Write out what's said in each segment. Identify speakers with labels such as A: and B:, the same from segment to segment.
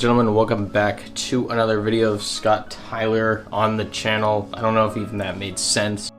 A: gentlemen, welcome back to another video of Scott Tyler on the channel. I don't know if even that made sense.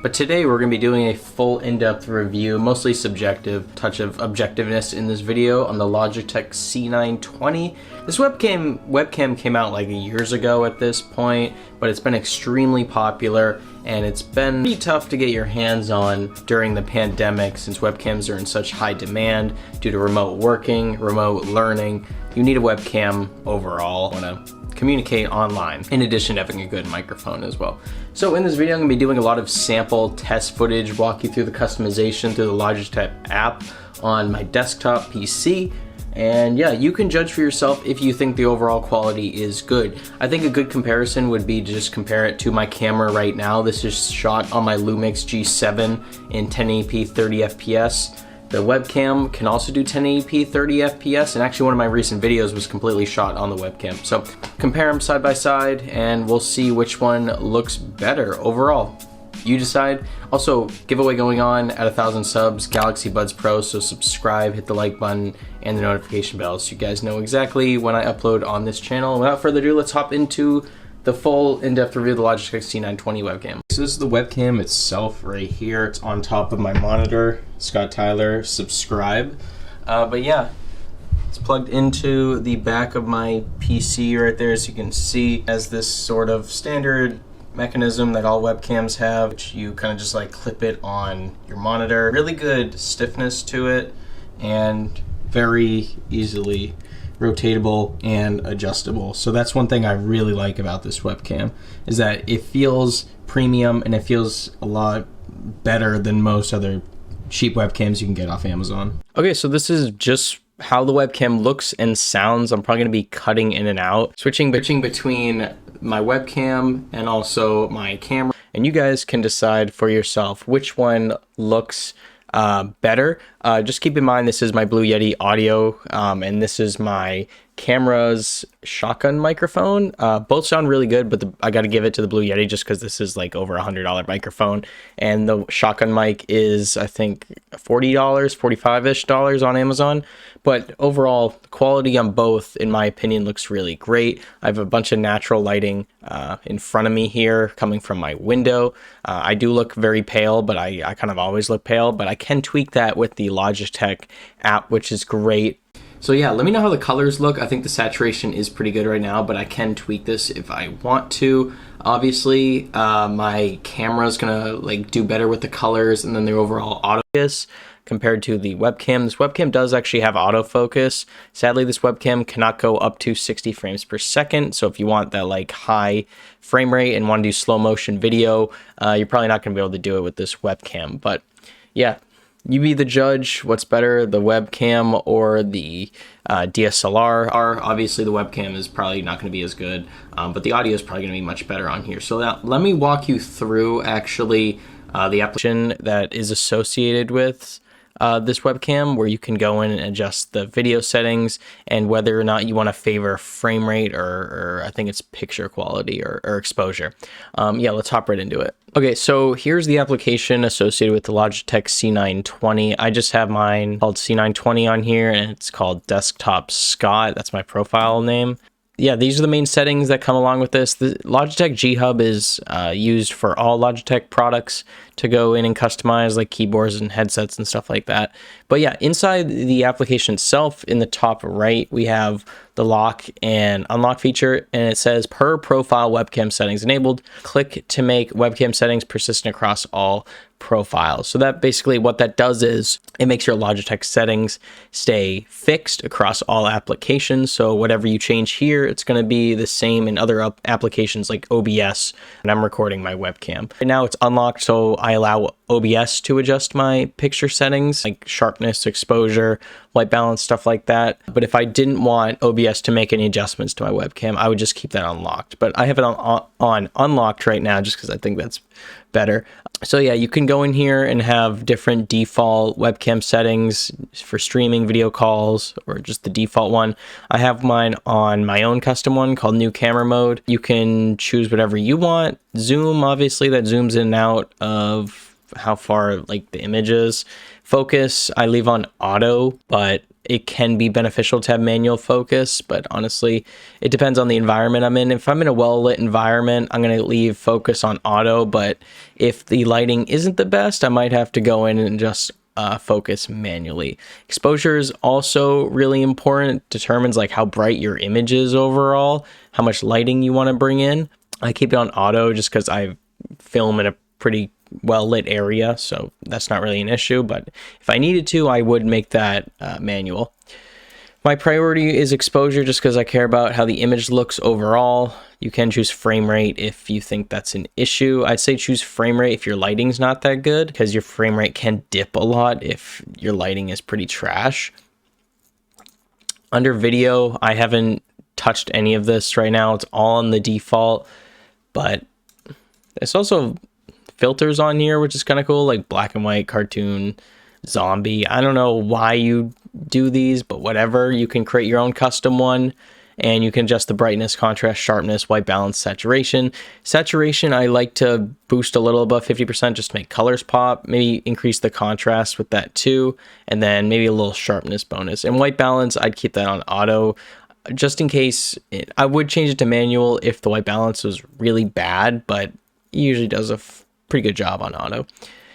A: But today we're going to be doing a full in-depth review, mostly subjective, touch of objectiveness in this video on the Logitech C920. This webcam came out like years ago at this point, but it's been extremely popular and it's been pretty tough to get your hands on during the pandemic since webcams are in such high demand due to remote working, remote learning. You need a webcam overall when communicate online, in addition to having a good microphone as well. So in this video, I'm gonna be doing a lot of sample test footage, walk you through the customization through the Logitech app on my desktop PC. And yeah, you can judge for yourself if you think the overall quality is good. I think a good comparison would be to just compare it to my camera right now. This is shot on my Lumix G7 in 1080p 30 FPS. The webcam can also do 1080p 30 FPS, and actually one of my recent videos was completely shot on the webcam. So compare them side by side and we'll see which one looks better overall. You decide. Also, giveaway going on at 1,000 subs, Galaxy Buds Pro, so subscribe, hit the like button and the notification bell so you guys know exactly when I upload on this channel. Without further ado, let's hop into the full in-depth review of the Logitech C920 webcam. So this is the webcam itself right here. It's on top of my monitor. Scott Tyler, subscribe. But yeah, it's plugged into the back of my PC right there, as you can see, as this sort of standard mechanism that all webcams have, which you kind of just like clip it on your monitor. Really good stiffness to it and very easily rotatable and adjustable. So that's one thing I really like about this webcam, is that it feels premium and it feels a lot better than most other cheap webcams you can get off Amazon. Okay, so this is just how the webcam looks and sounds. I'm probably gonna be cutting in and out, switching between my webcam and also my camera, and you guys can decide for yourself which one looks better. Just keep in mind this is my Blue Yeti audio and this is my camera's shotgun microphone. Both sound really good, but I got to give it to the Blue Yeti just because this is like over $100 microphone, and the shotgun mic is I think $40, $45-ish on Amazon. But overall, the quality on both, in my opinion, looks really great. I have a bunch of natural lighting in front of me here coming from my window. I do look very pale, but I kind of always look pale, but I can tweak that with the Logitech app, which is great. So yeah, let me know how the colors look. I think the saturation is pretty good right now, but I can tweak this if I want to. Obviously, my camera's gonna like do better with the colors and then the overall autofocus compared to the webcam. This webcam does actually have autofocus. Sadly, this webcam cannot go up to 60 frames per second. So if you want that like high frame rate and want to do slow motion video, you're probably not gonna be able to do it with this webcam. But yeah, you be the judge. What's better, the webcam or the DSLR? Obviously, the webcam is probably not going to be as good, but the audio is probably going to be much better on here. So now, let me walk you through actually the application that is associated with this webcam, where you can go in and adjust the video settings and whether or not you want to favor frame rate or I think it's picture quality or exposure. Yeah, let's hop right into it. Okay, so here's the application associated with the Logitech C920. I just have mine called C920 on here, and it's called Desktop Scott. That's my profile name. Yeah, these are the main settings that come along with this. The Logitech G Hub is used for all Logitech products to go in and customize, like keyboards and headsets and stuff like that. But yeah, inside the application itself, in the top right, we have the lock and unlock feature, and it says per profile webcam settings enabled. Click to make webcam settings persistent across all profiles. So that basically what that does is it makes your Logitech settings stay fixed across all applications. So whatever you change here, it's going to be the same in other applications like OBS, and I'm recording my webcam. Right now it's unlocked, so I allow OBS to adjust my picture settings like sharpness, exposure, white balance, stuff like that. But if I didn't want OBS to make any adjustments to my webcam, I would just keep that unlocked. But I have it on unlocked right now just because I think that's better. So yeah, you can go in here and have different default webcam settings for streaming video calls or just the default one. I have mine on my own custom one called new camera mode. You can choose whatever you want. Zoom, obviously that zooms in and out of how far like the image is. Focus, I leave on auto, but it can be beneficial to have manual focus, but honestly, it depends on the environment I'm in. If I'm in a well-lit environment, I'm going to leave focus on auto, but if the lighting isn't the best, I might have to go in and just focus manually. Exposure is also really important. It determines like how bright your image is overall, how much lighting you want to bring in. I keep it on auto just because I film in a pretty well-lit area, so that's not really an issue, but if I needed to, I would make that manual. My priority is exposure just because I care about how the image looks overall. You can choose frame rate if you think that's an issue. I'd say choose frame rate if your lighting's not that good, because your frame rate can dip a lot if your lighting is pretty trash. Under video, I haven't touched any of this right now. It's all on the default, but it's also filters on here, which is kind of cool, like black and white, cartoon, zombie. I don't know why you do these, but whatever. You can create your own custom one, and you can adjust the brightness, contrast, sharpness, white balance, saturation. Saturation, I like to boost a little above 50% just to make colors pop. Maybe increase the contrast with that too, and then maybe a little sharpness bonus. And white balance, I'd keep that on auto, just in case. I would change it to manual if the white balance was really bad, but it usually does a pretty good job on auto.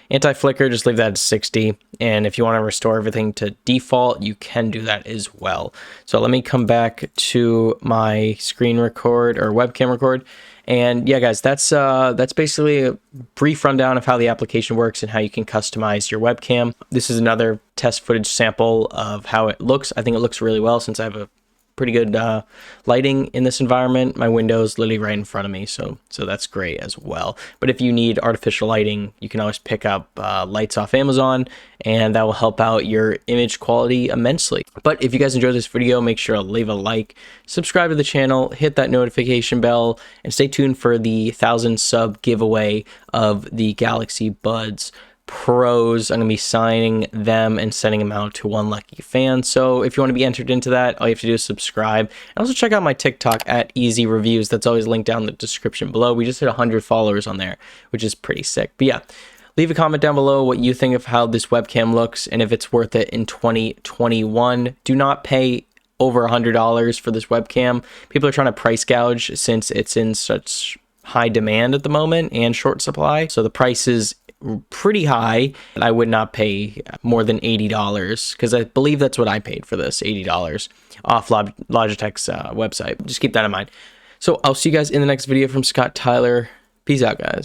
A: Anti-flicker, just leave that at 60. And if you want to restore everything to default, you can do that as well. So let me come back to my screen record or webcam record. And yeah, guys, that's basically a brief rundown of how the application works and how you can customize your webcam. This is another test footage sample of how it looks. I think it looks really well since I have a pretty good lighting in this environment. My window's literally right in front of me, so that's great as well. But if you need artificial lighting, you can always pick up lights off Amazon, and that will help out your image quality immensely. But if you guys enjoyed this video, make sure to leave a like, subscribe to the channel, hit that notification bell, and stay tuned for the 1,000 sub giveaway of the Galaxy Buds Pros. I'm going to be signing them and sending them out to one lucky fan. So if you want to be entered into that, all you have to do is subscribe. And also check out my TikTok at Easy Reviews. That's always linked down in the description below. We just hit 100 followers on there, which is pretty sick. But yeah, leave a comment down below what you think of how this webcam looks and if it's worth it in 2021. Do not pay over $100 for this webcam. People are trying to price gouge since it's in such high demand at the moment and short supply. So the price is pretty high, and I would not pay more than $80 because I believe that's what I paid for this, $80 off Logitech's website. Just keep that in mind. So I'll see you guys in the next video from Scott Tyler. Peace out, guys.